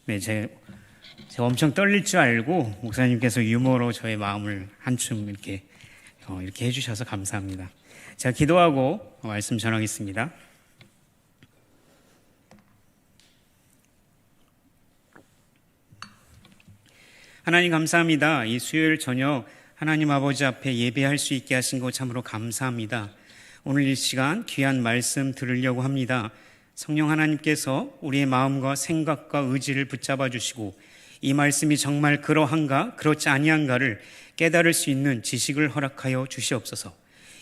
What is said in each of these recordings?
네, 제가 엄청 떨릴 줄 알고 목사님께서 유머로 저의 마음을 한춤 이렇게 해주셔서 감사합니다. 제가 기도하고 말씀 전하겠습니다. 하나님 감사합니다. 이 수요일 저녁 하나님 아버지 앞에 예배할 수 있게 하신 것 참으로 감사합니다. 오늘 이 시간 귀한 말씀 들으려고 합니다. 성령 하나님께서 우리의 마음과 생각과 의지를 붙잡아 주시고 이 말씀이 정말 그러한가 그렇지 아니한가를 깨달을 수 있는 지식을 허락하여 주시옵소서.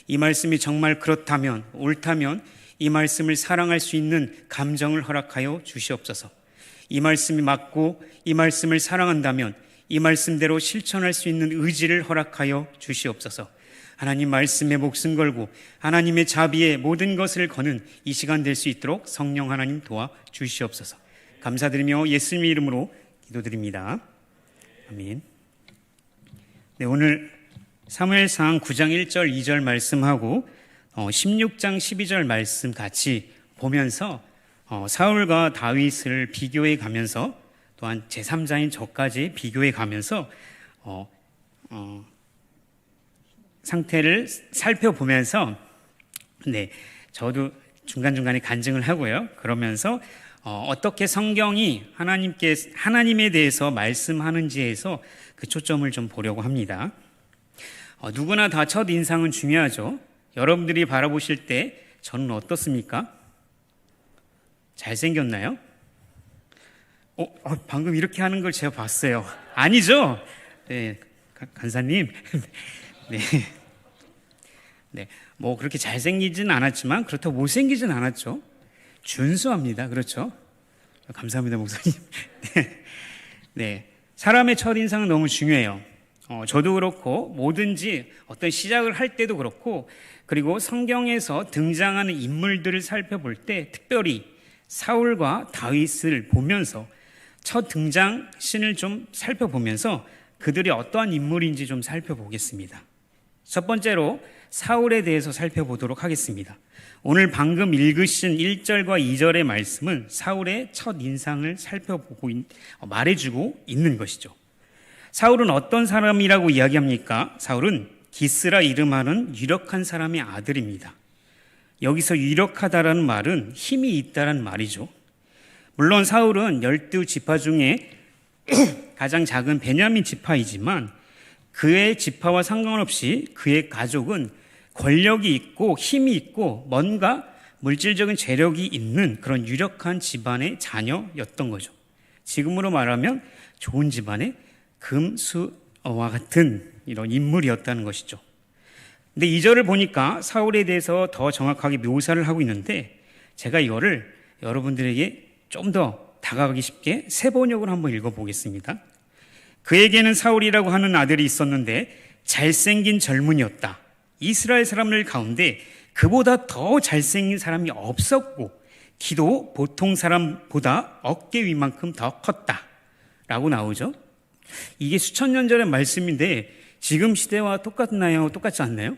이 말씀이 정말 그렇다면 옳다면 이 말씀을 사랑할 수 있는 감정을 허락하여 주시옵소서. 이 말씀이 맞고 이 말씀을 사랑한다면 이 말씀대로 실천할 수 있는 의지를 허락하여 주시옵소서. 하나님 말씀에 목숨 걸고 하나님의 자비에 모든 것을 거는 이 시간 될 수 있도록 성령 하나님 도와 주시옵소서. 감사드리며 예수님의 이름으로 기도드립니다. 아멘. 네, 오늘 사무엘상 9장 1절 2절 말씀하고 16장 12절 말씀 같이 보면서 사울과 다윗을 비교해 가면서 또한 제3자인 저까지 비교해 가면서 상태를 살펴보면서 저도 중간중간에 간증을 하고요. 그러면서 어떻게 성경이 하나님에 대해서 말씀하는지에서 그 초점을 좀 보려고 합니다. 누구나 다 첫 인상은 중요하죠. 여러분들이 바라보실 때 저는 어떻습니까? 잘생겼나요? 방금 이렇게 하는 걸 제가 봤어요. 아니죠? 네, 간사님. 네, 뭐 그렇게 잘생기진 않았지만 그렇다고 못생기진 않았죠. 준수합니다. 그렇죠? 감사합니다, 목사님. 네, 사람의 첫인상은 너무 중요해요. 저도 그렇고 뭐든지 어떤 시작을 할 때도 그렇고 그리고 성경에서 등장하는 인물들을 살펴볼 때 특별히 사울과 다윗을 보면서 첫 등장신을 좀 살펴보면서 그들이 어떠한 인물인지 좀 살펴보겠습니다. 첫 번째로 사울에 대해서 살펴보도록 하겠습니다. 오늘 방금 읽으신 1절과 2절의 말씀은 사울의 첫 인상을 살펴보고 말해주고 있는 것이죠. 사울은 어떤 사람이라고 이야기합니까? 사울은 기스라 이름하는 유력한 사람의 아들입니다. 여기서 유력하다라는 말은 힘이 있다라는 말이죠. 물론 사울은 12지파 중에 가장 작은 베냐민 지파이지만 그의 지파와 상관없이 그의 가족은 권력이 있고 힘이 있고 뭔가 물질적인 재력이 있는 그런 유력한 집안의 자녀였던 거죠. 지금으로 말하면 좋은 집안의 금수와 같은 이런 인물이었다는 것이죠. 근데 2절을 보니까 사울에 대해서 더 정확하게 묘사를 하고 있는데 제가 이거를 여러분들에게 좀 더 다가가기 쉽게 세 번역을 한번 읽어보겠습니다. 그에게는 사울이라고 하는 아들이 있었는데 잘생긴 젊은이였다. 이스라엘 사람들 가운데 그보다 더 잘생긴 사람이 없었고 키도 보통 사람보다 어깨 위만큼 더 컸다 라고 나오죠. 이게 수천 년 전의 말씀인데 지금 시대와 똑같나요? 똑같지 않나요?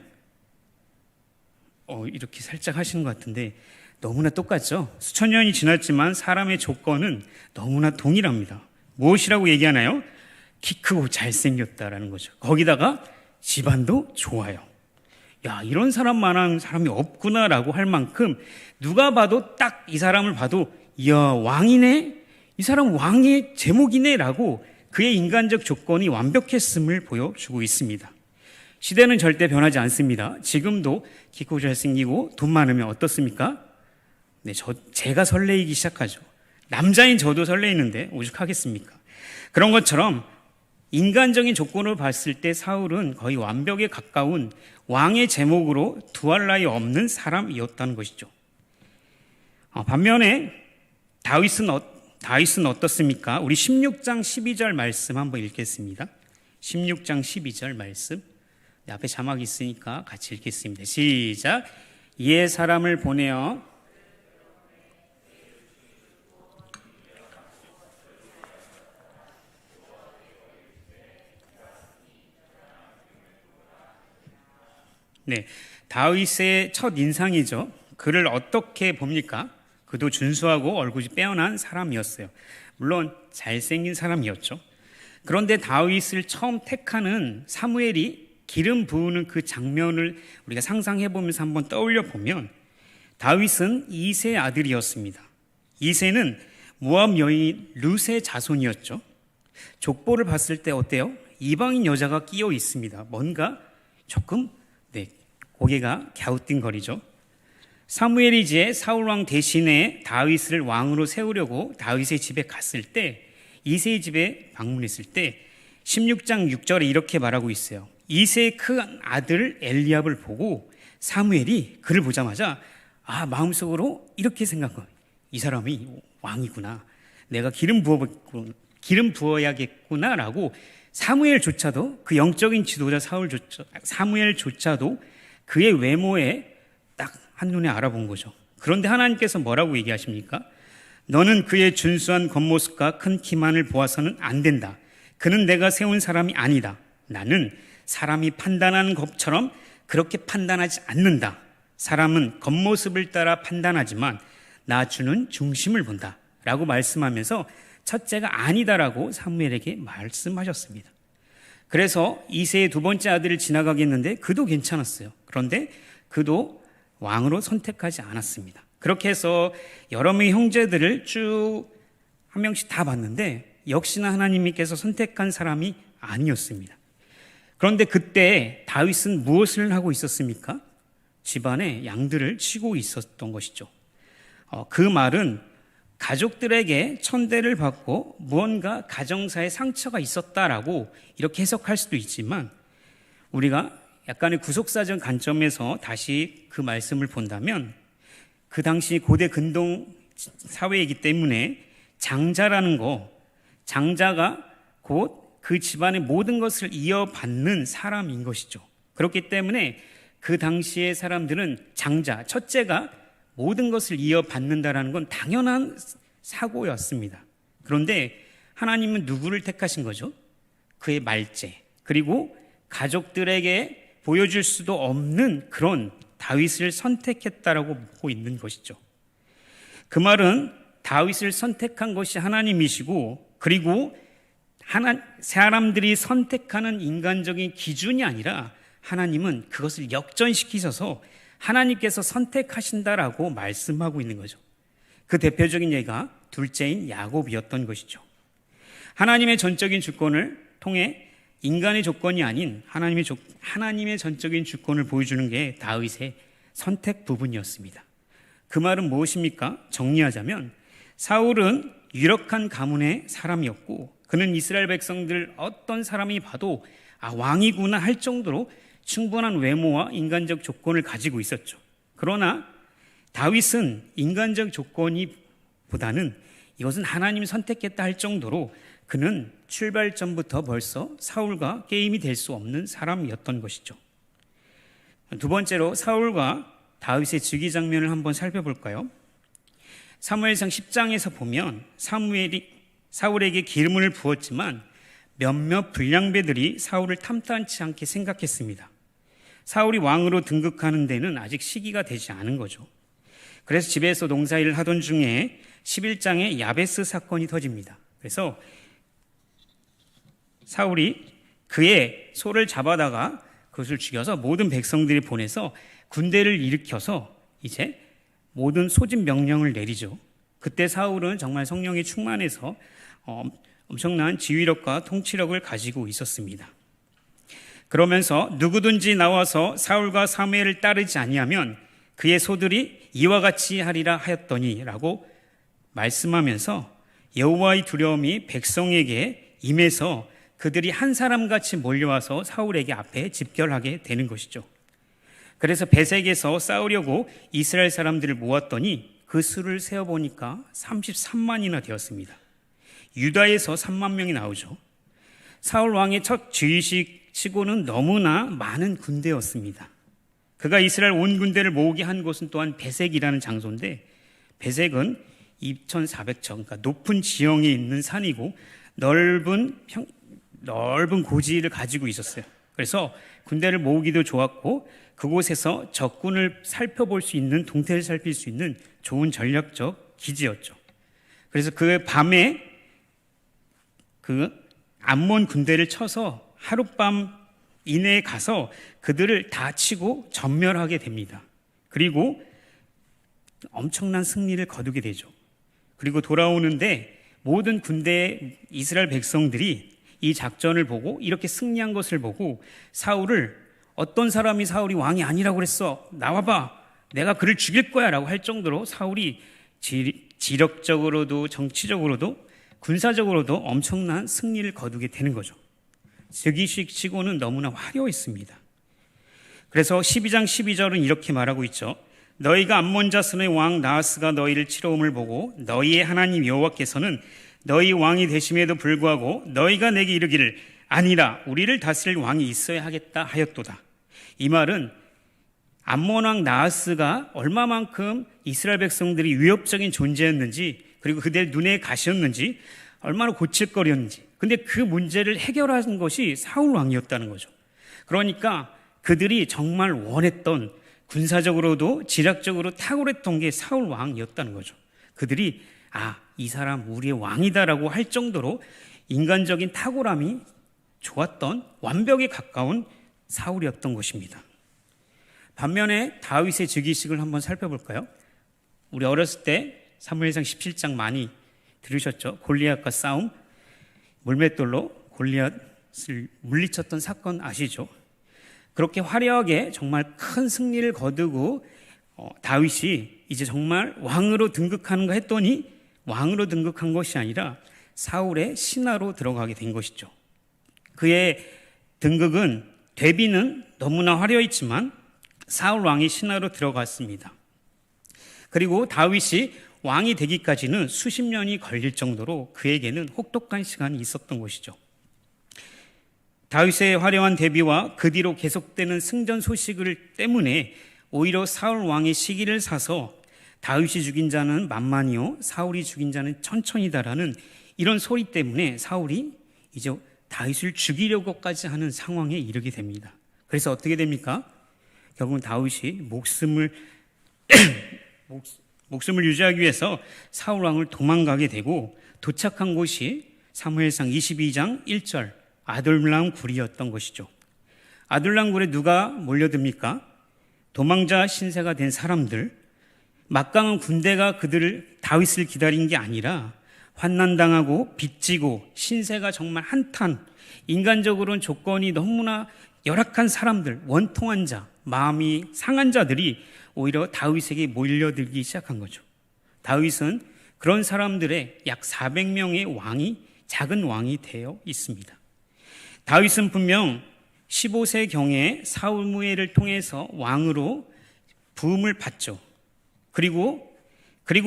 이렇게 살짝 하시는 것 같은데 너무나 똑같죠. 수천 년이 지났지만 사람의 조건은 너무나 동일합니다. 무엇이라고 얘기하나요? 키 크고 잘생겼다라는 거죠. 거기다가 집안도 좋아요. 야, 이런 사람만한 사람이 없구나라고 할 만큼 누가 봐도 딱 이 사람을 봐도 이야, 왕이네? 이 사람 왕의 제목이네? 라고 그의 인간적 조건이 완벽했음을 보여주고 있습니다. 시대는 절대 변하지 않습니다. 지금도 키 크고 잘생기고 돈 많으면 어떻습니까? 네, 제가 설레이기 시작하죠. 남자인 저도 설레이는데 오죽하겠습니까? 그런 것처럼 인간적인 조건을 봤을 때 사울은 거의 완벽에 가까운 왕의 제목으로 두할 나위 없는 사람이었다는 것이죠. 반면에 다윗은 어떻습니까? 우리 16장 12절 말씀 한번 읽겠습니다. 16장 12절 말씀. 네, 앞에 자막이 있으니까 같이 읽겠습니다. 시작. 이에 사람을 보내어 다윗의 첫 인상이죠. 그를 어떻게 봅니까? 그도 준수하고 얼굴이 빼어난 사람이었어요. 물론 잘생긴 사람이었죠. 그런데 다윗을 처음 택하는 사무엘이 기름 부으는 그 장면을 우리가 상상해 보면서 한번 떠올려 보면 다윗은 이새의 아들이었습니다. 이새는 모압 여인 룻의 자손이었죠. 족보를 봤을 때 어때요? 이방인 여자가 끼어 있습니다. 뭔가 조금 고개가 갸우뚱거리죠. 사무엘이 이제 사울 왕 대신에 다윗을 왕으로 세우려고 다윗의 집에 갔을 때, 이새의 집에 방문했을 때 16장 6절에 이렇게 말하고 있어요. 이새의 큰 아들 엘리압을 보고 사무엘이 그를 보자마자 마음속으로 이렇게 생각한, 이 사람이 왕이구나, 내가 기름 부어야겠구나라고 사무엘조차도, 그 영적인 지도자 사무엘조차도 그의 외모에 딱 한눈에 알아본 거죠. 그런데 하나님께서 뭐라고 얘기하십니까? 너는 그의 준수한 겉모습과 큰 키만을 보아서는 안 된다. 그는 내가 세운 사람이 아니다. 나는 사람이 판단하는 것처럼 그렇게 판단하지 않는다. 사람은 겉모습을 따라 판단하지만 나 주는 중심을 본다 라고 말씀하면서 첫째가 아니다라고 사무엘에게 말씀하셨습니다. 그래서 이새의 두 번째 아들을 지나가겠는데 그도 괜찮았어요. 그런데 그도 왕으로 선택하지 않았습니다. 그렇게 해서 여러 명의 형제들을 쭉 한 명씩 다 봤는데 역시나 하나님께서 선택한 사람이 아니었습니다. 그런데 그때 다윗은 무엇을 하고 있었습니까? 집안에 양들을 치고 있었던 것이죠. 그 말은 가족들에게 천대를 받고 무언가 가정사에 상처가 있었다라고 이렇게 해석할 수도 있지만, 우리가 약간의 구속사적 관점에서 다시 그 말씀을 본다면 그 당시 고대 근동 사회이기 때문에 장자가 곧 그 집안의 모든 것을 이어받는 사람인 것이죠. 그렇기 때문에 그 당시의 사람들은 장자, 첫째가 모든 것을 이어받는다라는 건 당연한 사고였습니다. 그런데 하나님은 누구를 택하신 거죠? 그의 말째, 그리고 가족들에게 보여줄 수도 없는 그런 다윗을 선택했다라고 보고 있는 것이죠. 그 말은 다윗을 선택한 것이 하나님이시고, 그리고 사람들이 선택하는 인간적인 기준이 아니라 하나님은 그것을 역전시키셔서 하나님께서 선택하신다라고 말씀하고 있는 거죠. 그 대표적인 예가 둘째인 야곱이었던 것이죠. 하나님의 전적인 주권을 통해 인간의 조건이 아닌 하나님의 전적인 주권을 보여주는 게 다윗의 선택 부분이었습니다. 그 말은 무엇입니까? 정리하자면 사울은 유력한 가문의 사람이었고, 그는 이스라엘 백성들 어떤 사람이 봐도 왕이구나 할 정도로 충분한 외모와 인간적 조건을 가지고 있었죠. 그러나 다윗은 인간적 조건보다는 이것은 하나님이 선택했다 할 정도로 그는 출발 전부터 벌써 사울과 게임이 될 수 없는 사람이었던 것이죠. 두 번째로 사울과 다윗의 즉위 장면을 한번 살펴볼까요? 사무엘상 10장에서 보면 사울에게 기름을 부었지만 몇몇 불량배들이 사울을 탐탄치 않게 생각했습니다. 사울이 왕으로 등극하는 데는 아직 시기가 되지 않은 거죠. 그래서 집에서 농사일을 하던 중에 11장에 야베스 사건이 터집니다. 그래서 사울이 그의 소를 잡아다가 그것을 죽여서 모든 백성들이 보내서 군대를 일으켜서 이제 모든 소집 명령을 내리죠. 그때 사울은 정말 성령에 충만해서 엄청난 지휘력과 통치력을 가지고 있었습니다. 그러면서 누구든지 나와서 사울과 사무엘을 따르지 아니하면 그의 소들이 이와 같이 하리라 하였더니라고 말씀하면서 여호와의 두려움이 백성에게 임해서 그들이 한 사람같이 몰려와서 사울에게 앞에 집결하게 되는 것이죠. 그래서 베색에서 싸우려고 이스라엘 사람들을 모았더니 그 수를 세어보니까 33만이나 되었습니다. 유다에서 3만 명이 나오죠. 사울 왕의 첫 즉위식 치고는 너무나 많은 군대였습니다. 그가 이스라엘 온 군대를 모으게 한 곳은 또한 베색이라는 장소인데, 베색은 2,400척, 그러니까 높은 지형에 있는 산이고 넓은 고지를 가지고 있었어요. 그래서 군대를 모으기도 좋았고 그곳에서 적군을 살펴볼 수 있는, 동태를 살필 수 있는 좋은 전략적 기지였죠. 그래서 그 밤에 그 암몬 군대를 쳐서 하룻밤 이내에 가서 그들을 다 치고 전멸하게 됩니다. 그리고 엄청난 승리를 거두게 되죠. 그리고 돌아오는데 모든 군대 이스라엘 백성들이 이 작전을 보고 이렇게 승리한 것을 보고 사울을, 어떤 사람이 사울이 왕이 아니라고 그랬어, 나와봐, 내가 그를 죽일 거야 라고 할 정도로 사울이 지력적으로도 정치적으로도 군사적으로도 엄청난 승리를 거두게 되는 거죠. 즉위식 치고는 너무나 화려했습니다. 그래서 12장 12절은 이렇게 말하고 있죠. 너희가 암몬 자손의 왕 나하스가 너희를 치러옴을 보고 너희의 하나님 여호와께서는 너희 왕이 되심에도 불구하고 너희가 내게 이르기를 아니라 우리를 다스릴 왕이 있어야 하겠다 하였도다. 이 말은 암몬 왕 나하스가 얼마만큼 이스라엘 백성들이 위협적인 존재였는지, 그리고 그들 눈에 가시였는지, 얼마나 고칠거리였는지, 근데 그 문제를 해결하는 것이 사울 왕이었다는 거죠. 그러니까 그들이 정말 원했던, 군사적으로도 지략적으로 탁월했던 게 사울 왕이었다는 거죠. 그들이 이 사람 우리의 왕이다라고 할 정도로 인간적인 탁월함이 좋았던, 완벽에 가까운 사울이었던 것입니다. 반면에 다윗의 즉위식을 한번 살펴볼까요? 우리 어렸을 때 사무엘상 17장 많이 들으셨죠? 골리앗과 싸움, 물맷돌로 골리앗을 물리쳤던 사건 아시죠? 그렇게 화려하게 정말 큰 승리를 거두고 다윗이 이제 정말 왕으로 등극하는가 했더니 왕으로 등극한 것이 아니라 사울의 신하로 들어가게 된 것이죠. 그의 등극은, 데뷔는 너무나 화려했지만 사울 왕이 신하로 들어갔습니다. 그리고 다윗이 왕이 되기까지는 수십 년이 걸릴 정도로 그에게는 혹독한 시간이 있었던 것이죠. 다윗의 화려한 데뷔와 그 뒤로 계속되는 승전 소식을 때문에 오히려 사울 왕의 시기를 사서 다윗이 죽인 자는 만만이요 사울이 죽인 자는 천천이다라는 이런 소리 때문에 사울이 이제 다윗을 죽이려고까지 하는 상황에 이르게 됩니다. 그래서 어떻게 됩니까? 결국은 다윗이 목숨을 유지하기 위해서 사울 왕을 도망가게 되고 도착한 곳이 사무엘상 22장 1절 아둘람 굴이었던 것이죠. 아둘람 굴에 누가 몰려듭니까? 도망자 신세가 된 사람들, 막강한 군대가 그들을, 다윗을 기다린 게 아니라 환난당하고 빚지고 신세가 정말 한탄, 인간적으로는 조건이 너무나 열악한 사람들, 원통한 자, 마음이 상한 자들이 오히려 다윗에게 몰려들기 시작한 거죠. 다윗은 그런 사람들의 약 400명의 왕이, 작은 왕이 되어 있습니다. 다윗은 분명 15세경에 사울무엘을 통해서 왕으로 부음을 받죠. 그리고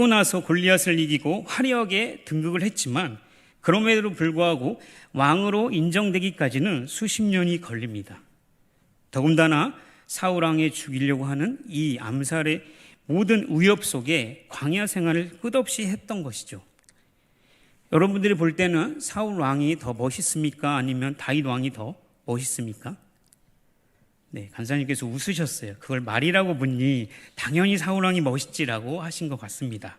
나서 골리앗을 이기고 화려하게 등극을 했지만 그럼에도 불구하고 왕으로 인정되기까지는 수십 년이 걸립니다. 더군다나 사울 왕에 죽이려고 하는 이 암살의 모든 위협 속에 광야 생활을 끝없이 했던 것이죠. 여러분들이 볼 때는 사울 왕이 더 멋있습니까? 아니면 다윗 왕이 더 멋있습니까? 네, 간사님께서 웃으셨어요. 그걸 말이라고 묻니 당연히 사울 왕이 멋있지라고 하신 것 같습니다.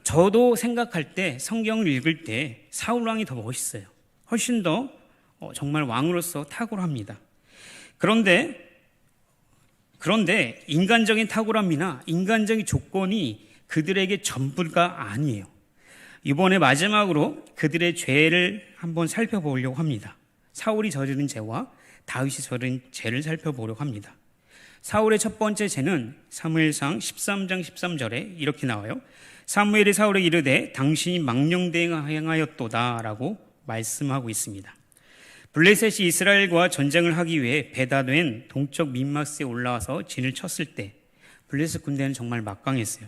저도 생각할 때, 성경을 읽을 때 사울 왕이 더 멋있어요. 훨씬 더 정말 왕으로서 탁월합니다. 그런데 인간적인 탁월함이나 인간적인 조건이 그들에게 전부가 아니에요. 이번에 마지막으로 그들의 죄를 한번 살펴보려고 합니다. 사울이 저지른 죄와 다윗이 저지른 죄를 살펴보려고 합니다. 사울의 첫 번째 죄는 사무엘상 13장 13절에 이렇게 나와요. 사무엘이 사울에게 이르되 당신이 망령대행하였도다 라고 말씀하고 있습니다. 블레셋이 이스라엘과 전쟁을 하기 위해 배다된 동쪽 민마스에 올라와서 진을 쳤을 때 블레셋 군대는 정말 막강했어요.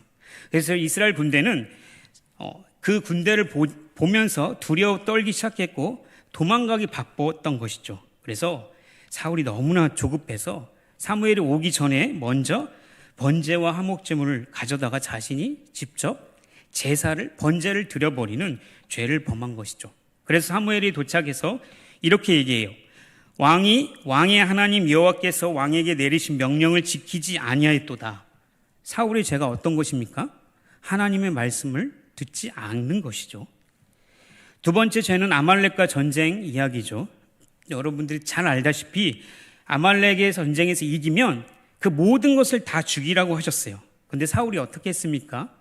그래서 이스라엘 군대는 그 군대를 보면서 두려워 떨기 시작했고 도망가기 바빴던 것이죠. 그래서 사울이 너무나 조급해서 사무엘이 오기 전에 먼저 번제와 화목제물을 가져다가 자신이 직접 번제를 드려버리는 죄를 범한 것이죠. 그래서 사무엘이 도착해서 이렇게 얘기해요. 왕의 하나님 여호와께서 왕에게 내리신 명령을 지키지 아니하였도다. 사울의 죄가 어떤 것입니까? 하나님의 말씀을 듣지 않는 것이죠. 두 번째 죄는 아말렉과 전쟁 이야기죠. 여러분들이 잘 알다시피 아말렉의 전쟁에서 이기면 그 모든 것을 다 죽이라고 하셨어요. 근데 사울이 어떻게 했습니까?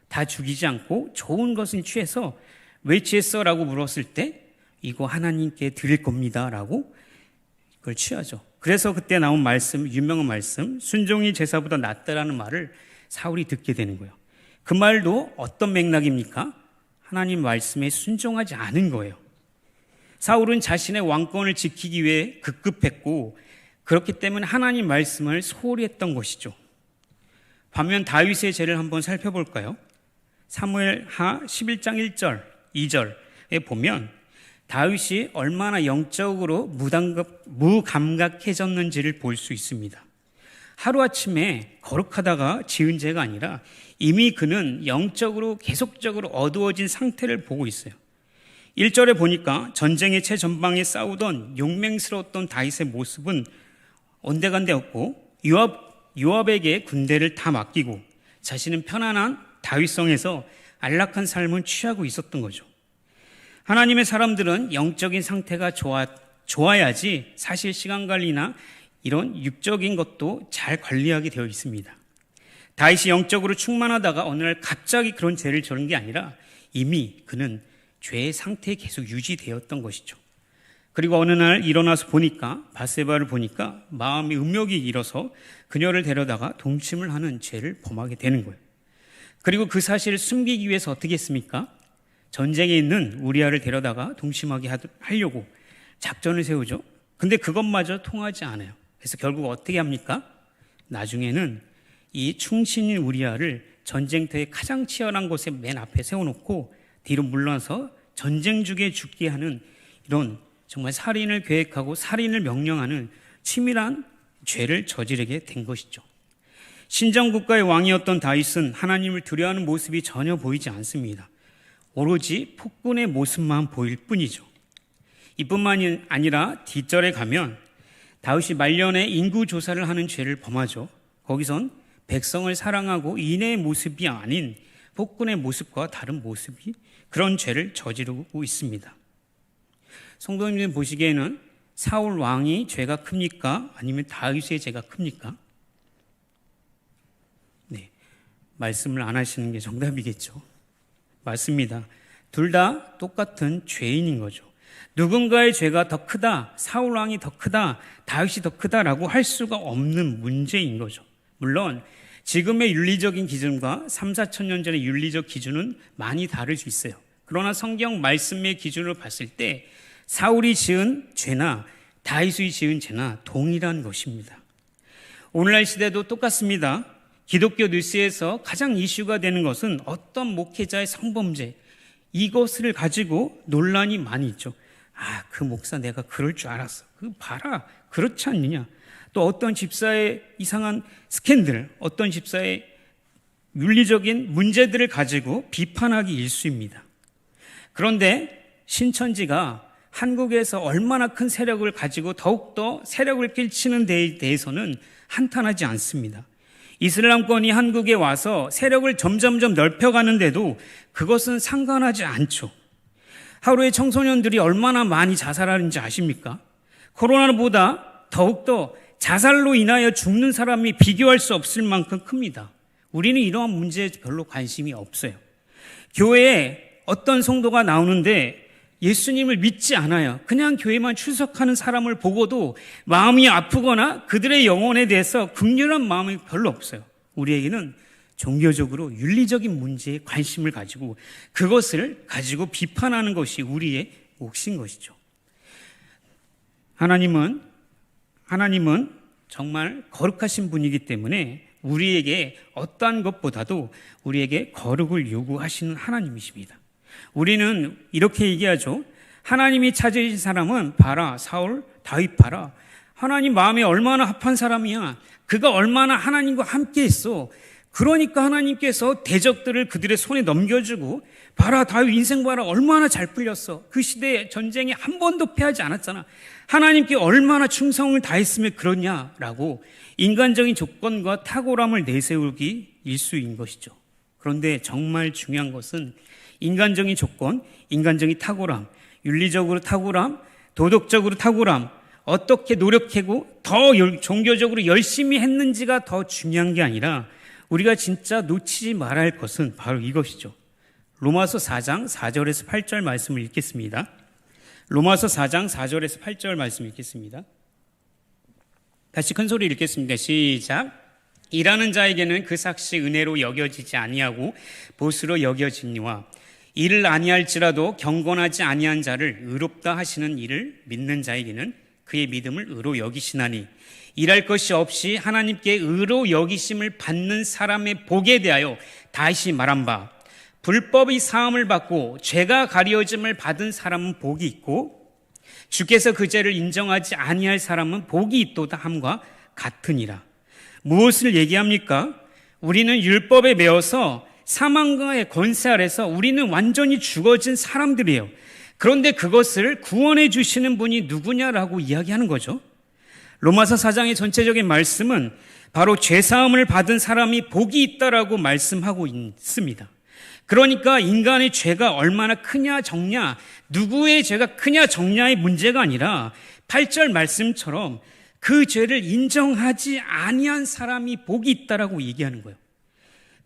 다 죽이지 않고 좋은 것을 취해서 왜 취했어? 라고 물었을 때 이거 하나님께 드릴 겁니다 라고 그걸 취하죠. 그래서 그때 나온 말씀, 유명한 말씀, 순종이 제사보다 낫다라는 말을 사울이 듣게 되는 거예요. 그 말도 어떤 맥락입니까? 하나님 말씀에 순종하지 않은 거예요. 사울은 자신의 왕권을 지키기 위해 급급했고 그렇기 때문에 하나님 말씀을 소홀히 했던 것이죠. 반면 다윗의 죄를 한번 살펴볼까요? 사무엘하 11장 1절, 2절에 보면 다윗이 얼마나 영적으로 무감각해졌는지를 볼 수 있습니다. 하루아침에 거룩하다가 지은 죄가 아니라 이미 그는 영적으로 계속적으로 어두워진 상태를 보고 있어요. 1절에 보니까 전쟁의 최전방에 싸우던 용맹스러웠던 다윗의 모습은 온데간데였고 요압에게 군대를 다 맡기고 자신은 편안한 다윗성에서 안락한 삶을 취하고 있었던 거죠. 하나님의 사람들은 영적인 상태가 좋아야지 사실 시간 관리나 이런 육적인 것도 잘 관리하게 되어 있습니다. 다윗이 영적으로 충만하다가 어느 날 갑자기 그런 죄를 저른 게 아니라 이미 그는 죄의 상태에 계속 유지되었던 것이죠. 그리고 어느 날 일어나서 보니까 바세바를 보니까 마음이 음욕이 일어서 그녀를 데려다가 동침을 하는 죄를 범하게 되는 거예요. 그리고 그 사실을 숨기기 위해서 어떻게 했습니까? 전쟁에 있는 우리아를 데려다가 동침하게 하려고 작전을 세우죠. 근데 그것마저 통하지 않아요. 그래서 결국 어떻게 합니까? 나중에는 이 충신인 우리아를 전쟁터의 가장 치열한 곳에 맨 앞에 세워놓고 뒤로 물러서 전쟁 중에 죽게 하는 이런 정말 살인을 계획하고 살인을 명령하는 치밀한 죄를 저지르게 된 것이죠. 신정국가의 왕이었던 다윗은 하나님을 두려워하는 모습이 전혀 보이지 않습니다. 오로지 폭군의 모습만 보일 뿐이죠. 이뿐만이 아니라 뒷절에 가면 다윗이 말년에 인구 조사를 하는 죄를 범하죠. 거기선 백성을 사랑하고 인애의 모습이 아닌 폭군의 모습과 다른 모습이 그런 죄를 저지르고 있습니다. 성도님들 보시기에는 사울 왕이 죄가 큽니까? 아니면 다윗의 죄가 큽니까? 네, 말씀을 안 하시는 게 정답이겠죠. 맞습니다. 둘 다 똑같은 죄인인 거죠. 누군가의 죄가 더 크다, 사울 왕이 더 크다, 다윗이 더 크다라고 할 수가 없는 문제인 거죠. 물론 지금의 윤리적인 기준과 3, 4천 년 전의 윤리적 기준은 많이 다를 수 있어요. 그러나 성경 말씀의 기준으로 봤을 때 사울이 지은 죄나 다윗이 지은 죄나 동일한 것입니다. 오늘날 시대도 똑같습니다. 기독교 뉴스에서 가장 이슈가 되는 것은 어떤 목회자의 성범죄, 이것을 가지고 논란이 많이 있죠. 그 목사 내가 그럴 줄 알았어. 그거 봐라. 그렇지 않느냐. 또 어떤 집사의 이상한 스캔들, 어떤 집사의 윤리적인 문제들을 가지고 비판하기 일쑤입니다. 그런데 신천지가 한국에서 얼마나 큰 세력을 가지고 더욱더 세력을 끼치는 데에 대해서는 한탄하지 않습니다. 이슬람권이 한국에 와서 세력을 점점점 넓혀가는데도 그것은 상관하지 않죠. 하루에 청소년들이 얼마나 많이 자살하는지 아십니까? 코로나보다 더욱더 자살로 인하여 죽는 사람이 비교할 수 없을 만큼 큽니다. 우리는 이러한 문제에 별로 관심이 없어요. 교회에 어떤 성도가 나오는데 예수님을 믿지 않아요. 그냥 교회만 출석하는 사람을 보고도 마음이 아프거나 그들의 영혼에 대해서 긍휼한 마음이 별로 없어요. 우리에게는 종교적으로 윤리적인 문제에 관심을 가지고 그것을 가지고 비판하는 것이 우리의 몫인 것이죠. 하나님은 정말 거룩하신 분이기 때문에 우리에게 어떠한 것보다도 우리에게 거룩을 요구하시는 하나님이십니다. 우리는 이렇게 얘기하죠. 하나님이 찾으신 사람은 봐라, 사울, 다윗 봐라. 하나님 마음에 얼마나 합한 사람이야. 그가 얼마나 하나님과 함께 했어. 그러니까 하나님께서 대적들을 그들의 손에 넘겨주고 봐라, 다윗 인생 봐라, 얼마나 잘 풀렸어. 그 시대에 전쟁에 한 번도 패하지 않았잖아. 하나님께 얼마나 충성을 다했으면 그러냐라고 인간적인 조건과 탁월함을 내세우기 일쑤인 것이죠. 그런데 정말 중요한 것은 인간적인 조건, 인간적인 탁월함, 윤리적으로 탁월함, 도덕적으로 탁월함, 어떻게 노력하고 더 종교적으로 열심히 했는지가 더 중요한 게 아니라 우리가 진짜 놓치지 말아야 할 것은 바로 이것이죠. 로마서 4장 4절에서 8절 말씀을 읽겠습니다. 로마서 4장 4절에서 8절 말씀 읽겠습니다. 다시 큰 소리 읽겠습니다. 시작. 일하는 자에게는 그 삭시 은혜로 여겨지지 아니하고 보수로 여겨지니와 이를 아니할지라도 경건하지 아니한 자를 의롭다 하시는 이를 믿는 자에게는 그의 믿음을 의로 여기시나니 일할 것이 없이 하나님께 의로 여기심을 받는 사람의 복에 대하여 다시 말한 바 불법의 사함을 받고 죄가 가려짐을 받은 사람은 복이 있고 주께서 그 죄를 인정하지 아니할 사람은 복이 있도다 함과 같으니라. 무엇을 얘기합니까? 우리는 율법에 매여서 사망과의 권세 아래서 우리는 완전히 죽어진 사람들이에요. 그런데 그것을 구원해 주시는 분이 누구냐라고 이야기하는 거죠. 로마서 4장의 전체적인 말씀은 바로 죄사함을 받은 사람이 복이 있다라고 말씀하고 있습니다. 그러니까 인간의 죄가 얼마나 크냐 적냐, 누구의 죄가 크냐 적냐의 문제가 아니라 8절 말씀처럼 그 죄를 인정하지 아니한 사람이 복이 있다라고 얘기하는 거예요.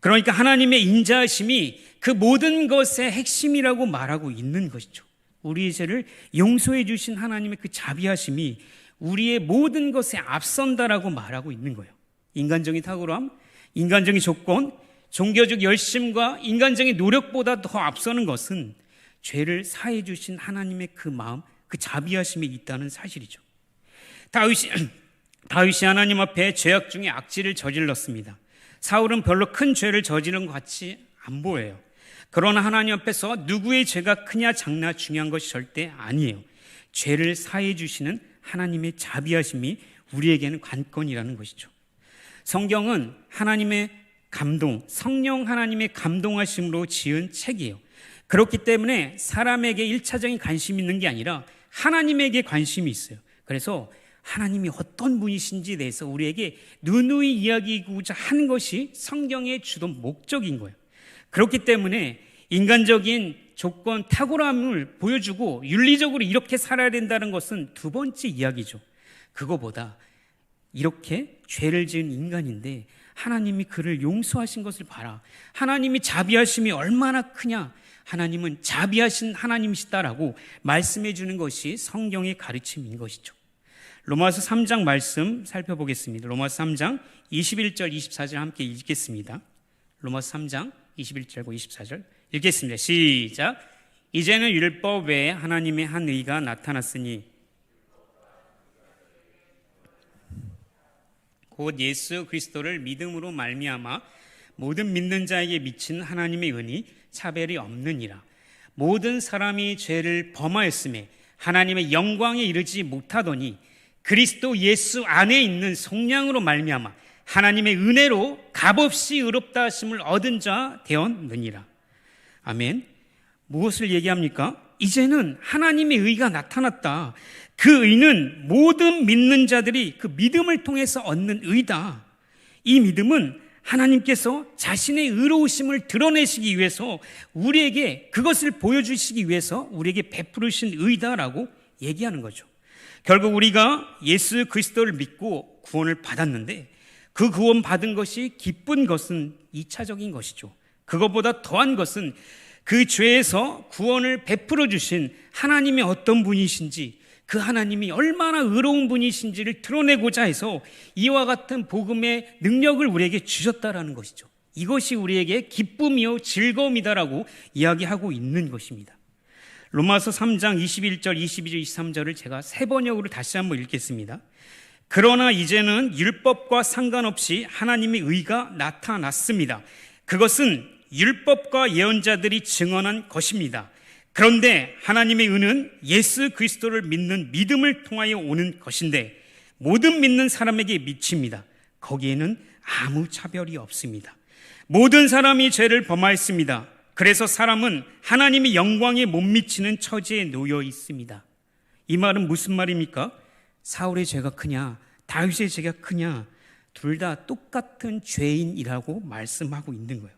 그러니까 하나님의 인자하심이 그 모든 것의 핵심이라고 말하고 있는 것이죠. 우리의 죄를 용서해 주신 하나님의 그 자비하심이 우리의 모든 것에 앞선다라고 말하고 있는 거예요. 인간적인 탁월함, 인간적인 조건, 종교적 열심과 인간적인 노력보다 더 앞서는 것은 죄를 사해 주신 하나님의 그 마음, 그 자비하심이 있다는 사실이죠. 다윗이 하나님 앞에 죄악 중에 악질을 저질렀습니다. 사울은 별로 큰 죄를 저지른 것 같이 안 보여요. 그러나 하나님 앞에서 누구의 죄가 크냐 작냐 중요한 것이 절대 아니에요. 죄를 사해 주시는 하나님의 자비하심이 우리에게는 관건이라는 것이죠. 성경은 하나님의 감동, 성령 하나님의 감동하심으로 지은 책이에요. 그렇기 때문에 사람에게 1차적인 관심이 있는 게 아니라 하나님에게 관심이 있어요. 그래서 하나님이 어떤 분이신지에 대해서 우리에게 누누이 이야기하고자 하는 것이 성경의 주된 목적인 거예요. 그렇기 때문에 인간적인 조건, 탁월함을 보여주고 윤리적으로 이렇게 살아야 된다는 것은 두 번째 이야기죠. 그거보다 이렇게 죄를 지은 인간인데 하나님이 그를 용서하신 것을 봐라. 하나님이 자비하심이 얼마나 크냐. 하나님은 자비하신 하나님이시다라고 말씀해 주는 것이 성경의 가르침인 것이죠. 로마서 3장 말씀 살펴보겠습니다. 로마서 3장 21절 24절 함께 읽겠습니다. 로마서 3장 21절과 24절 읽겠습니다. 시작. 이제는 율법 외에 하나님의 한 의가 나타났으니 곧 예수 그리스도를 믿음으로 말미암아 모든 믿는 자에게 미친 하나님의 은이 차별이 없느니라. 모든 사람이 죄를 범하였음에 하나님의 영광에 이르지 못하더니 그리스도 예수 안에 있는 속량으로 말미암아 하나님의 은혜로 값없이 의롭다 하심을 얻은 자 되었느니라. 아멘. 무엇을 얘기합니까? 이제는 하나님의 의가 나타났다. 그 의는 모든 믿는 자들이 그 믿음을 통해서 얻는 의다. 이 믿음은 하나님께서 자신의 의로우심을 드러내시기 위해서 우리에게 그것을 보여주시기 위해서 우리에게 베푸르신 의다라고 얘기하는 거죠. 결국 우리가 예수 그리스도를 믿고 구원을 받았는데 그 구원 받은 것이 기쁜 것은 2차적인 것이죠. 그것보다 더한 것은 그 죄에서 구원을 베풀어 주신 하나님이 어떤 분이신지, 그 하나님이 얼마나 의로운 분이신지를 드러내고자 해서 이와 같은 복음의 능력을 우리에게 주셨다라는 것이죠. 이것이 우리에게 기쁨이요 즐거움이다라고 이야기하고 있는 것입니다. 로마서 3장 21절, 22절, 23절을 제가 세 번역으로 다시 한번 읽겠습니다. 그러나 이제는 율법과 상관없이 하나님의 의가 나타났습니다. 그것은 율법과 예언자들이 증언한 것입니다. 그런데 하나님의 의는 예수 그리스도를 믿는 믿음을 통하여 오는 것인데 모든 믿는 사람에게 미칩니다. 거기에는 아무 차별이 없습니다. 모든 사람이 죄를 범하였습니다. 그래서 사람은 하나님의 영광에 못 미치는 처지에 놓여 있습니다. 이 말은 무슨 말입니까? 사울의 죄가 크냐, 다윗의 죄가 크냐, 둘 다 똑같은 죄인이라고 말씀하고 있는 거예요.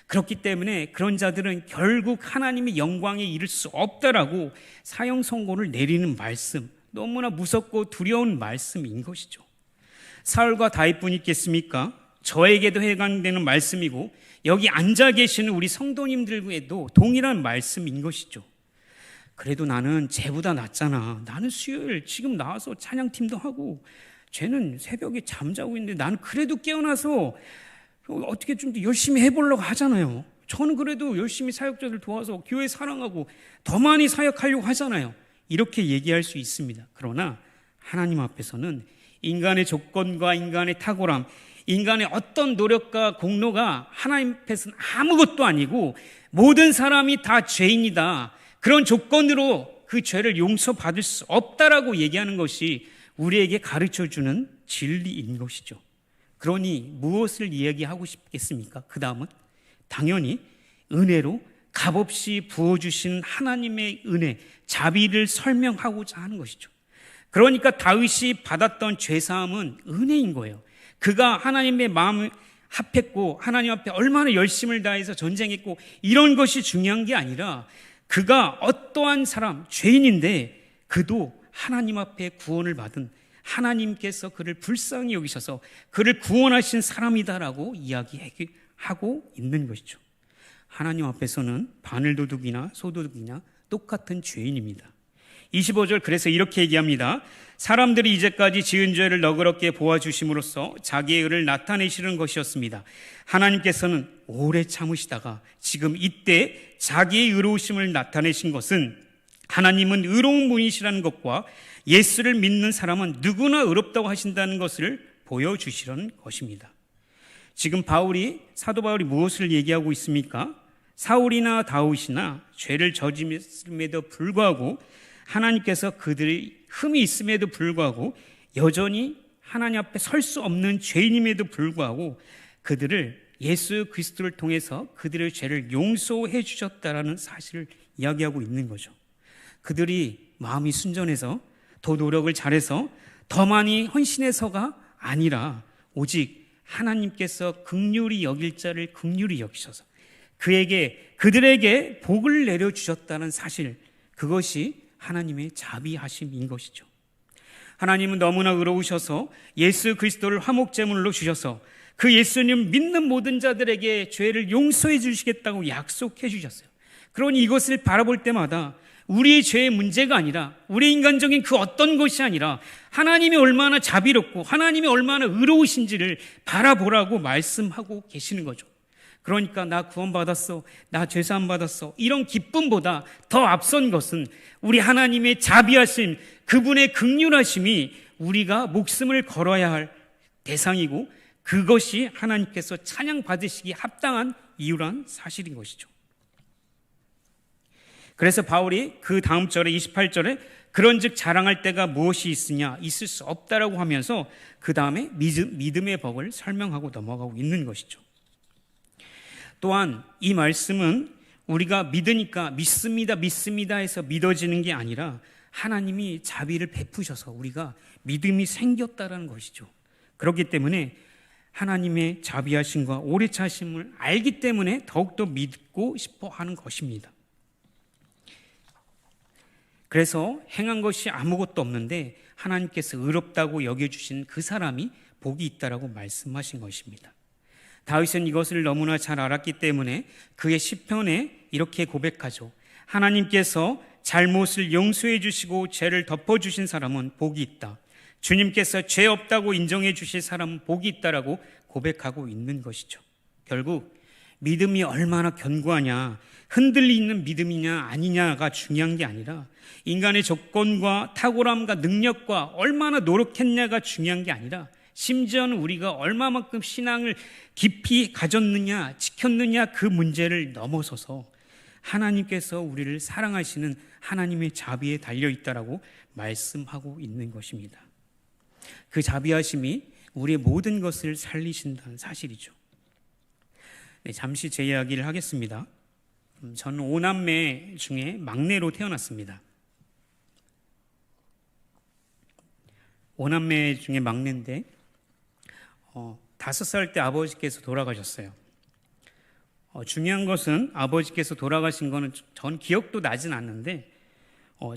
그렇기 때문에 그런 자들은 결국 하나님의 영광에 이를 수 없다라고 사형 선고를 내리는 말씀, 너무나 무섭고 두려운 말씀인 것이죠. 사울과 다윗뿐 있겠습니까? 저에게도 해당되는 말씀이고 여기 앉아 계시는 우리 성도님들에게도 동일한 말씀인 것이죠. 그래도 나는 쟤보다 낫잖아. 나는 수요일 지금 나와서 찬양팀도 하고 쟤는 새벽에 잠자고 있는데 나는 그래도 깨어나서 어떻게 좀 더 열심히 해보려고 하잖아요. 저는 그래도 열심히 사역자들 도와서 교회 사랑하고 더 많이 사역하려고 하잖아요. 이렇게 얘기할 수 있습니다. 그러나 하나님 앞에서는 인간의 조건과 인간의 탁월함, 인간의 어떤 노력과 공로가 하나님 앞에서는 아무것도 아니고 모든 사람이 다 죄인이다. 그런 조건으로 그 죄를 용서받을 수 없다라고 얘기하는 것이 우리에게 가르쳐주는 진리인 것이죠. 그러니 무엇을 이야기하고 싶겠습니까? 그 다음은 당연히 은혜로 값없이 부어주신 하나님의 은혜, 자비를 설명하고자 하는 것이죠. 그러니까 다윗이 받았던 죄사함은 은혜인 거예요. 그가 하나님의 마음을 합했고 하나님 앞에 얼마나 열심을 다해서 전쟁했고 이런 것이 중요한 게 아니라 그가 어떠한 사람, 죄인인데 그도 하나님 앞에 구원을 받은 하나님께서 그를 불쌍히 여기셔서 그를 구원하신 사람이다라고 이야기하고 있는 것이죠. 하나님 앞에서는 바늘도둑이나 소도둑이나 똑같은 죄인입니다. 25절 그래서 이렇게 얘기합니다. 사람들이 이제까지 지은 죄를 너그럽게 보아주심으로써 자기의 의를 나타내시는 것이었습니다. 하나님께서는 오래 참으시다가 지금 이때 자기의 의로우심을 나타내신 것은 하나님은 의로운 분이시라는 것과 예수를 믿는 사람은 누구나 의롭다고 하신다는 것을 보여주시려는 것입니다. 지금 사도 바울이 무엇을 얘기하고 있습니까? 사울이나 다윗이나 죄를 저질렀음에도 불구하고 하나님께서 그들의 흠이 있음에도 불구하고 여전히 하나님 앞에 설 수 없는 죄인임에도 불구하고 그들을 예수 그리스도를 통해서 그들의 죄를 용서해 주셨다라는 사실을 이야기하고 있는 거죠. 그들이 마음이 순전해서 더 노력을 잘해서 더 많이 헌신해서가 아니라 오직 하나님께서 긍휼히 여길 자를 긍휼히 여기셔서 그들에게 복을 내려주셨다는 사실, 그것이 하나님의 자비하심인 것이죠. 하나님은 너무나 의로우셔서 예수 그리스도를 화목제물로 주셔서 그 예수님 믿는 모든 자들에게 죄를 용서해 주시겠다고 약속해 주셨어요. 그러니 이것을 바라볼 때마다 우리의 죄의 문제가 아니라 우리 인간적인 그 어떤 것이 아니라 하나님이 얼마나 자비롭고 하나님이 얼마나 의로우신지를 바라보라고 말씀하고 계시는 거죠. 그러니까 나 구원받았어, 나 죄사함 받았어, 이런 기쁨보다 더 앞선 것은 우리 하나님의 자비하심, 그분의 긍휼하심이 우리가 목숨을 걸어야 할 대상이고 그것이 하나님께서 찬양 받으시기 합당한 이유란 사실인 것이죠. 그래서 바울이 그 다음 절에 28절에 그런즉 자랑할 때가 무엇이 있으냐, 있을 수 없다라고 하면서 그 다음에 믿음의 법을 설명하고 넘어가고 있는 것이죠. 또한 이 말씀은 우리가 믿으니까 믿습니다 해서 믿어지는 게 아니라 하나님이 자비를 베푸셔서 우리가 믿음이 생겼다라는 것이죠. 그렇기 때문에 하나님의 자비하심과 오래 차심을 알기 때문에 더욱더 믿고 싶어 하는 것입니다. 그래서 행한 것이 아무것도 없는데 하나님께서 의롭다고 여겨주신 그 사람이 복이 있다라고 말씀하신 것입니다. 다윗은 이것을 너무나 잘 알았기 때문에 그의 시편에 이렇게 고백하죠. 하나님께서 잘못을 용서해 주시고 죄를 덮어주신 사람은 복이 있다. 주님께서 죄 없다고 인정해 주실 사람은 복이 있다라고 고백하고 있는 것이죠. 결국 믿음이 얼마나 견고하냐, 흔들리는 믿음이냐 아니냐가 중요한 게 아니라 인간의 조건과 탁월함과 능력과 얼마나 노력했냐가 중요한 게 아니라 심지어는 우리가 얼마만큼 신앙을 깊이 가졌느냐, 지켰느냐 그 문제를 넘어서서 하나님께서 우리를 사랑하시는 하나님의 자비에 달려있다라고 말씀하고 있는 것입니다. 그 자비하심이 우리의 모든 것을 살리신다는 사실이죠. 네, 잠시 제 이야기를 하겠습니다. 저는 5남매 중에 막내로 태어났습니다. 5남매 중에 막내인데 5살 때 아버지께서 돌아가셨어요. 중요한 것은 아버지께서 돌아가신 거는 전 기억도 나진 않는데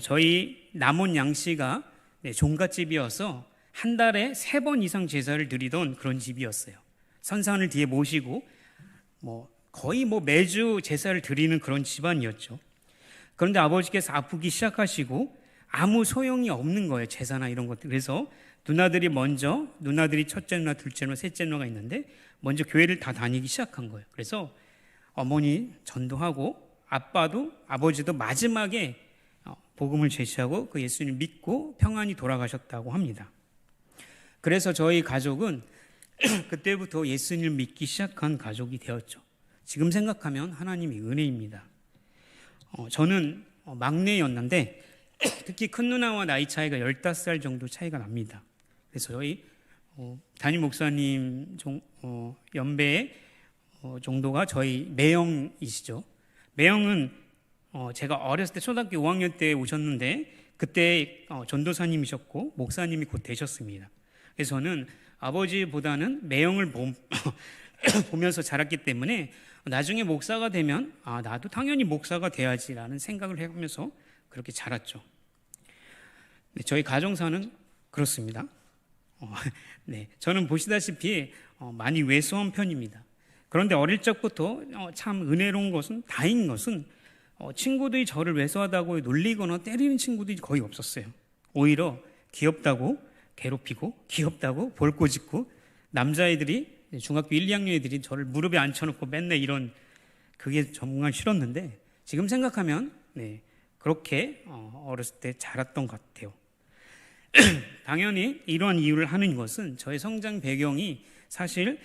저희 남원 양씨가 종갓집이어서 한 달에 3번 이상 제사를 드리던 그런 집이었어요. 선산을 뒤에 모시고 거의 매주 제사를 드리는 그런 집안이었죠. 그런데 아버지께서 아프기 시작하시고 아무 소용이 없는 거예요. 제사나 이런 것들. 그래서 누나들이 첫째 누나, 둘째 누나, 셋째 누나가 있는데 먼저 교회를 다 다니기 시작한 거예요. 그래서 어머니 전도하고 아버지도 마지막에 복음을 제시하고 그 예수님을 믿고 평안히 돌아가셨다고 합니다. 그래서 저희 가족은 그때부터 예수님을 믿기 시작한 가족이 되었죠. 지금 생각하면 하나님의 은혜입니다. 저는 막내였는데 특히 큰 누나와 나이 차이가 15살 정도 차이가 납니다. 그래서 저희 담임 목사님 연배의 정도가 저희 매형이시죠. 매형은 제가 어렸을 때 초등학교 5학년 때 오셨는데 그때 전도사님이셨고 목사님이 곧 되셨습니다. 그래서 저는 아버지보다는 매형을 보면서 자랐기 때문에 나중에 목사가 되면 나도 당연히 목사가 돼야지라는 생각을 해가면서 그렇게 자랐죠. 저희 가정사는 그렇습니다. 저는 보시다시피 많이 왜소한 편입니다. 그런데 어릴 적부터 참 은혜로운 것은 다행인 것은 친구들이 저를 왜소하다고 놀리거나 때리는 친구들이 거의 없었어요. 오히려 귀엽다고 괴롭히고 귀엽다고 볼꼬짓고 남자애들이 중학교 1, 2학년 애들이 저를 무릎에 앉혀놓고 맨날 이런 그게 정말 싫었는데 지금 생각하면 그렇게 어렸을 때 자랐던 것 같아요. 당연히 이러한 이유를 하는 것은 저의 성장 배경이 사실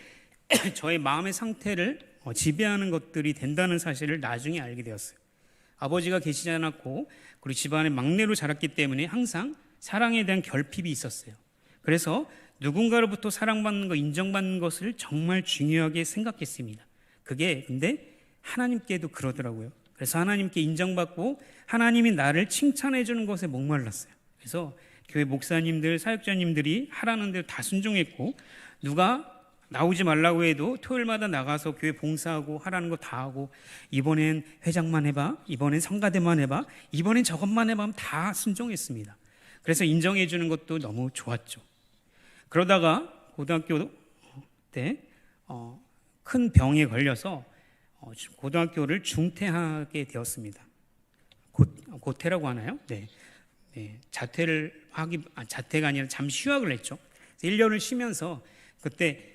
저의 마음의 상태를 지배하는 것들이 된다는 사실을 나중에 알게 되었어요. 아버지가 계시지 않았고 그리고 집안의 막내로 자랐기 때문에 항상 사랑에 대한 결핍이 있었어요. 그래서 누군가로부터 사랑받는 것, 인정받는 것을 정말 중요하게 생각했습니다. 그게 근데 하나님께도 그러더라고요. 그래서 하나님께 인정받고 하나님이 나를 칭찬해 주는 것에 목말랐어요. 그래서 교회 목사님들, 사역자님들이 하라는 대로 다 순종했고 누가 나오지 말라고 해도 토요일마다 나가서 교회 봉사하고 하라는 거 다 하고 이번엔 회장만 해봐, 이번엔 성가대만 해봐, 이번엔 저것만 해봐 하면 다 순종했습니다. 그래서 인정해 주는 것도 너무 좋았죠. 그러다가 고등학교 때 큰 병에 걸려서 고등학교를 중퇴하게 되었습니다. 고퇴라고 하나요? 자퇴가 아니라 잠시 휴학을 했죠. 1년을 쉬면서 그때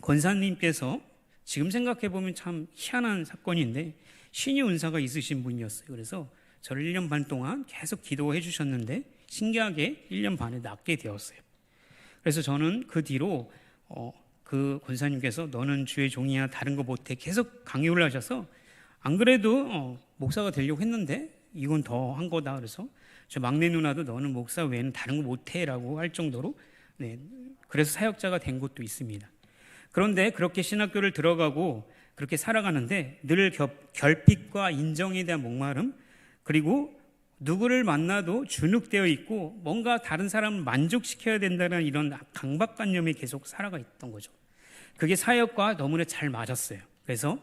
권사님께서 지금 생각해 보면 참 희한한 사건인데 신유 은사가 있으신 분이었어요. 그래서 저를 1년 반 동안 계속 기도해 주셨는데 신기하게 1년 반에 낫게 되었어요. 그래서 저는 그 뒤로 그 권사님께서 너는 주의 종이야, 다른 거 못해 계속 강요를 하셔서 안 그래도 목사가 되려고 했는데 이건 더 한 거다. 그래서 저 막내 누나도 너는 목사 외에는 다른 거 못해라고 할 정도로 그래서 사역자가 된 것도 있습니다. 그런데 그렇게 신학교를 들어가고 그렇게 살아가는데 늘 결핍과 인정에 대한 목마름, 그리고 누구를 만나도 주눅되어 있고 뭔가 다른 사람을 만족시켜야 된다는 이런 강박관념에 계속 살아가 있던 거죠. 그게 사역과 너무나 잘 맞았어요. 그래서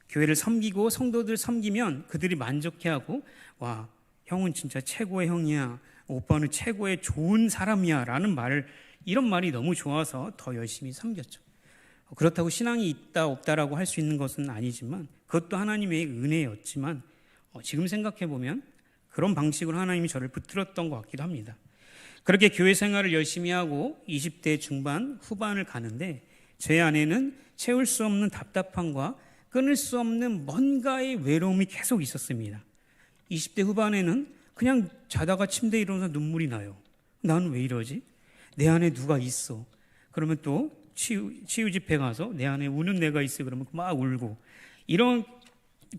교회를 섬기고 성도들 섬기면 그들이 만족해하고 와, 형은 진짜 최고의 형이야, 오빠는 최고의 좋은 사람이야 라는 이런 말이 너무 좋아서 더 열심히 섬겼죠. 그렇다고 신앙이 있다 없다라고 할 수 있는 것은 아니지만 그것도 하나님의 은혜였지만 지금 생각해 보면 그런 방식으로 하나님이 저를 붙들었던 것 같기도 합니다. 그렇게 교회 생활을 열심히 하고 20대 중반 후반을 가는데 제 안에는 채울 수 없는 답답함과 끊을 수 없는 뭔가의 외로움이 계속 있었습니다. 20대 후반에는 그냥 자다가 침대에 일어나서 눈물이 나요. 나는 왜 이러지? 내 안에 누가 있어. 그러면 또 치유 집회 가서 내 안에 우는 내가 있어. 그러면 막 울고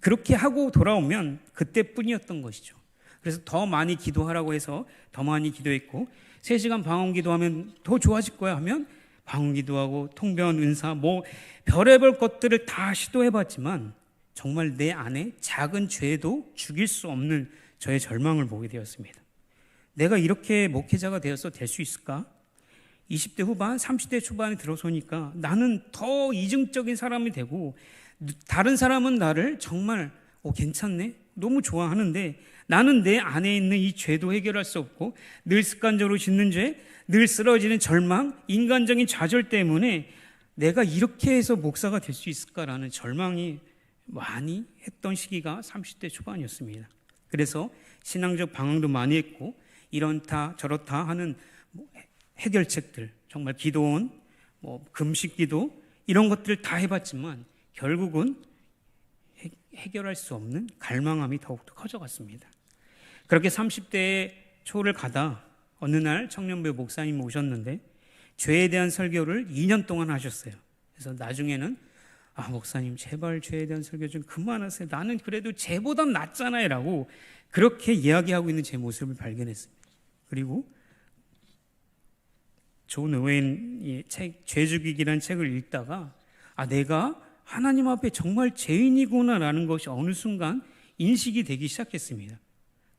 그렇게 하고 돌아오면 그때뿐이었던 것이죠. 그래서 더 많이 기도하라고 해서 더 많이 기도했고 3시간 방언 기도하면 더 좋아질 거야 하면 방언 기도하고 통변 은사 별의별 것들을 다 시도해봤지만 정말 내 안에 작은 죄도 죽일 수 없는 저의 절망을 보게 되었습니다. 내가 이렇게 목회자가 되어서 될 수 있을까? 20대 후반, 30대 초반에 들어서니까 나는 더 이중적인 사람이 되고, 다른 사람은 나를 정말 괜찮네, 너무 좋아하는데 나는 내 안에 있는 이 죄도 해결할 수 없고, 늘 습관적으로 짓는 죄, 늘 쓰러지는 절망, 인간적인 좌절 때문에 내가 이렇게 해서 목사가 될 수 있을까라는 절망이 많이 했던 시기가 30대 초반이었습니다. 그래서 신앙적 방황도 많이 했고, 이런다 저렇다 하는 해결책들, 정말 기도원, 금식기도, 이런 것들을 다 해봤지만 결국은 해결할 수 없는 갈망함이 더욱더 커져갔습니다. 그렇게 30대 초를 가다 어느 날 청년부의 목사님이 오셨는데 죄에 대한 설교를 2년 동안 하셨어요. 그래서 나중에는 목사님 제발 죄에 대한 설교 좀 그만하세요, 나는 그래도 죄보단 낫잖아요 라고 그렇게 이야기하고 있는 제 모습을 발견했습니다. 그리고 존 오웬의 책 죄 죽이기라는 책을 읽다가 내가 하나님 앞에 정말 죄인이구나라는 것이 어느 순간 인식이 되기 시작했습니다.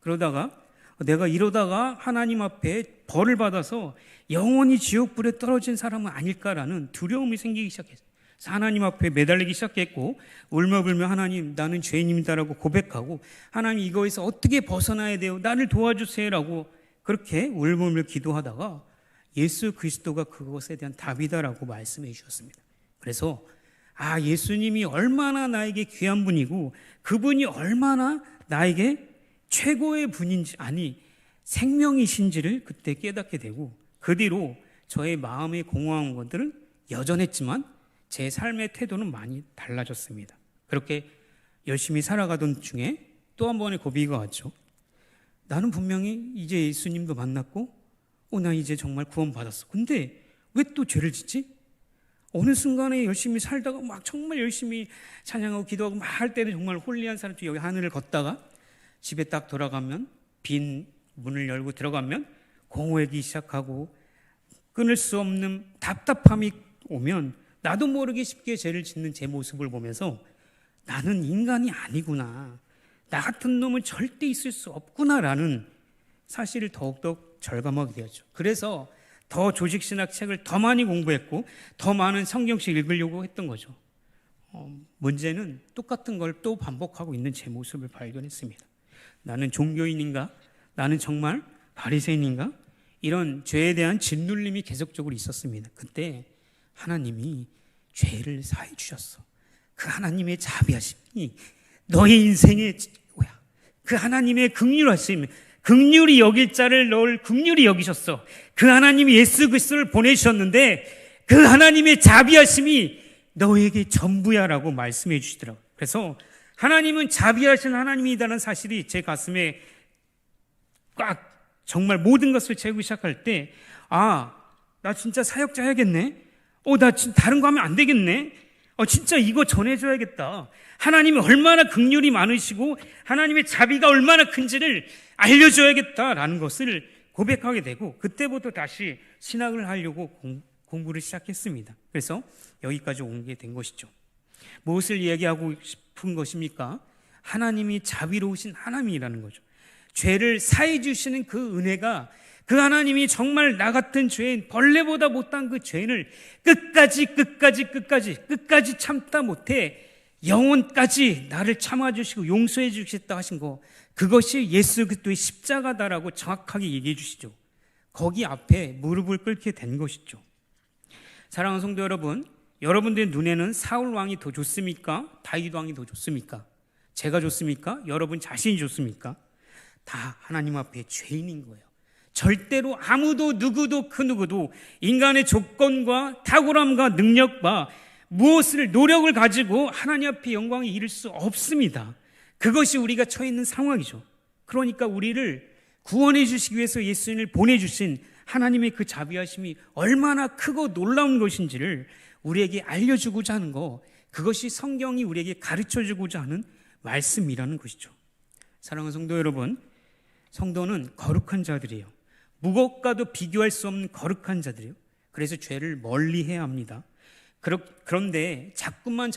그러다가 내가 이러다가 하나님 앞에 벌을 받아서 영원히 지옥불에 떨어진 사람은 아닐까라는 두려움이 생기기 시작했어요. 하나님 앞에 매달리기 시작했고, 울며불며 하나님 나는 죄인입니다라고 고백하고, 하나님 이거에서 어떻게 벗어나야 돼요, 나를 도와주세요라고 그렇게 울며불며 기도하다가 예수 그리스도가 그것에 대한 답이다라고 말씀해 주셨습니다. 그래서 예수님이 얼마나 나에게 귀한 분이고 그분이 얼마나 나에게 최고의 분인지, 생명이신지를 그때 깨닫게 되고, 그 뒤로 저의 마음의 공허한 것들은 여전했지만 제 삶의 태도는 많이 달라졌습니다. 그렇게 열심히 살아가던 중에 또 한 번의 고비가 왔죠. 나는 분명히 이제 예수님도 만났고 나 이제 정말 구원받았어. 근데 왜 또 죄를 짓지? 어느 순간에 열심히 살다가 정말 열심히 찬양하고 기도하고 할 때는 정말 홀리한 사람처럼 여기 하늘을 걷다가 집에 딱 돌아가면, 빈 문을 열고 들어가면 공허해지기 시작하고 끊을 수 없는 답답함이 오면 나도 모르게 쉽게 죄를 짓는 제 모습을 보면서 나는 인간이 아니구나, 나 같은 놈은 절대 있을 수 없구나라는 사실을 더욱더 절감하게 되었죠. 그래서 더 조직신학 책을 더 많이 공부했고 더 많은 성경책 읽으려고 했던 거죠. 문제는 똑같은 걸 또 반복하고 있는 제 모습을 발견했습니다. 나는 종교인인가? 나는 정말 바리새인인가? 이런 죄에 대한 짓눌림이 계속적으로 있었습니다. 그때 하나님이 죄를 사해 주셨어. 그 하나님의 자비하심이 너의 인생의 그 하나님의 긍휼하심, 긍휼히 여길 자를 너를 긍휼히 여기셨어. 그 하나님이 예수 그리스도를 보내주셨는데 그 하나님의 자비하심이 너에게 전부야라고 말씀해 주시더라고요. 그래서 하나님은 자비하신 하나님이라는 사실이 제 가슴에 꽉 정말 모든 것을 채우기 시작할 때 나 진짜 사역자 해야겠네. 나 다른 거 하면 안 되겠네. 진짜 이거 전해줘야겠다. 하나님이 얼마나 긍휼이 많으시고 하나님의 자비가 얼마나 큰지를 알려줘야겠다라는 것을 고백하게 되고, 그때부터 다시 신학을 하려고 공부를 시작했습니다. 그래서 여기까지 온 게 된 것이죠. 무엇을 이야기하고 싶은 것입니까? 하나님이 자비로우신 하나님이라는 거죠. 죄를 사해 주시는 그 은혜가, 그 하나님이 정말 나 같은 죄인, 벌레보다 못한 그 죄인을 끝까지 참다 못해 영혼까지 나를 참아주시고 용서해 주시겠다 하신 거, 그것이 예수 그리스도의 십자가다라고 정확하게 얘기해 주시죠. 거기 앞에 무릎을 꿇게 된 것이죠. 사랑하는 성도 여러분, 여러분들의 눈에는 사울 왕이 더 좋습니까? 다윗 왕이 더 좋습니까? 제가 좋습니까? 여러분 자신이 좋습니까? 다 하나님 앞에 죄인인 거예요. 절대로 아무도 누구도 그 누구도 인간의 조건과 탁월함과 능력과 무엇을 노력을 가지고 하나님 앞에 영광에 이를 수 없습니다. 그것이 우리가 처해 있는 상황이죠. 그러니까 우리를 구원해 주시기 위해서 예수님을 보내주신 하나님의 그 자비하심이 얼마나 크고 놀라운 것인지를 우리에게 알려주고자 하는 거, 그것이 성경이 우리에게 가르쳐주고자 하는 말씀이라는 것이죠. 사랑하는 성도 여러분, 성도는 거룩한 자들이에요. 무엇과도 비교할 수 없는 거룩한 자들이에요. 그래서 죄를 멀리해야 합니다. 그런데 자꾸만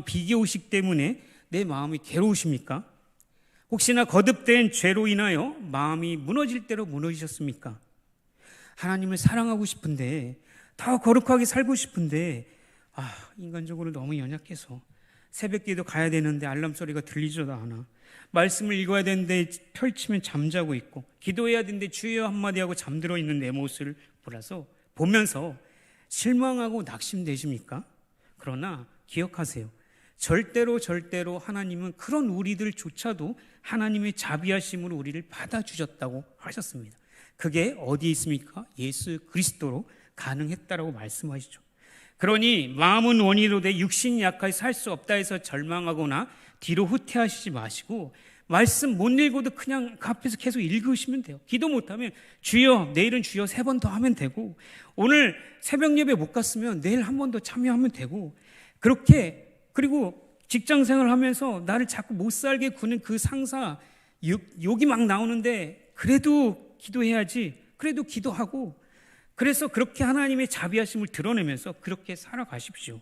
비교의식 때문에 내 마음이 괴로우십니까? 혹시나 거듭된 죄로 인하여 마음이 무너질 대로 무너지셨습니까? 하나님을 사랑하고 싶은데 더 거룩하게 살고 싶은데 인간적으로 너무 연약해서 새벽기도 가야 되는데 알람 소리가 들리지도 않아. 말씀을 읽어야 되는데 펼치면 잠자고 있고, 기도해야 되는데 주여 한마디 하고 잠들어 있는 내 모습을 보면서 실망하고 낙심되십니까? 그러나 기억하세요. 절대로 하나님은 그런 우리들조차도 하나님의 자비하심으로 우리를 받아주셨다고 하셨습니다. 그게 어디에 있습니까? 예수 그리스도로 가능했다라고 말씀하시죠. 그러니 마음은 원이로되 육신이 약하여 살 수 없다 해서 절망하거나 뒤로 후퇴하시지 마시고, 말씀 못 읽어도 그냥 그 앞에서 계속 읽으시면 돼요. 기도 못하면 주여, 내일은 주여 3번 더 하면 되고, 오늘 새벽 예배 못 갔으면 내일 한 번 더 참여하면 되고, 그렇게. 그리고 직장생활 하면서 나를 자꾸 못 살게 구는 그 상사 욕이 막 나오는데 그래도 기도해야지, 그래도 기도하고, 그래서 그렇게 하나님의 자비하심을 드러내면서 그렇게 살아가십시오.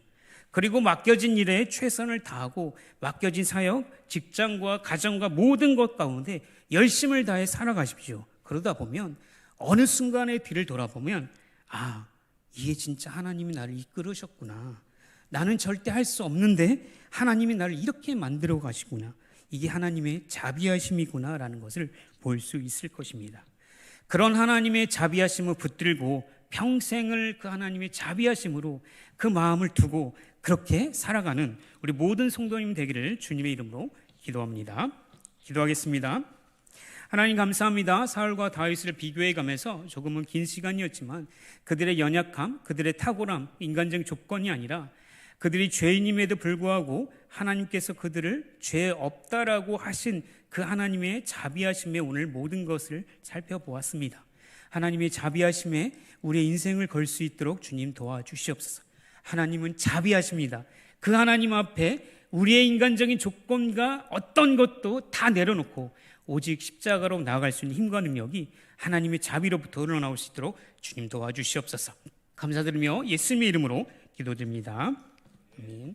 그리고 맡겨진 일에 최선을 다하고 맡겨진 사역, 직장과 가정과 모든 것 가운데 열심을 다해 살아가십시오. 그러다 보면 어느 순간에 뒤를 돌아보면 이게 진짜 하나님이 나를 이끌으셨구나. 나는 절대 할 수 없는데 하나님이 나를 이렇게 만들어 가시구나. 이게 하나님의 자비하심이구나라는 것을 볼 수 있을 것입니다. 그런 하나님의 자비하심을 붙들고 평생을 그 하나님의 자비하심으로 그 마음을 두고 그렇게 살아가는 우리 모든 성도님 되기를 주님의 이름으로 기도합니다. 기도하겠습니다. 하나님 감사합니다. 사울과 다윗을 비교해 가면서 조금은 긴 시간이었지만 그들의 연약함, 그들의 탁월함, 인간적 조건이 아니라 그들이 죄인임에도 불구하고 하나님께서 그들을 죄 없다라고 하신 그 하나님의 자비하심에 오늘 모든 것을 살펴보았습니다. 하나님의 자비하심에 우리의 인생을 걸 수 있도록 주님 도와주시옵소서. 하나님은 자비하십니다. 그 하나님 앞에 우리의 인간적인 조건과 어떤 것도 다 내려놓고 오직 십자가로 나아갈 수 있는 힘과 능력이 하나님의 자비로부터 흘러나올 수 있도록 주님 도와주시옵소서. 감사드리며 예수님의 이름으로 기도드립니다. 아멘.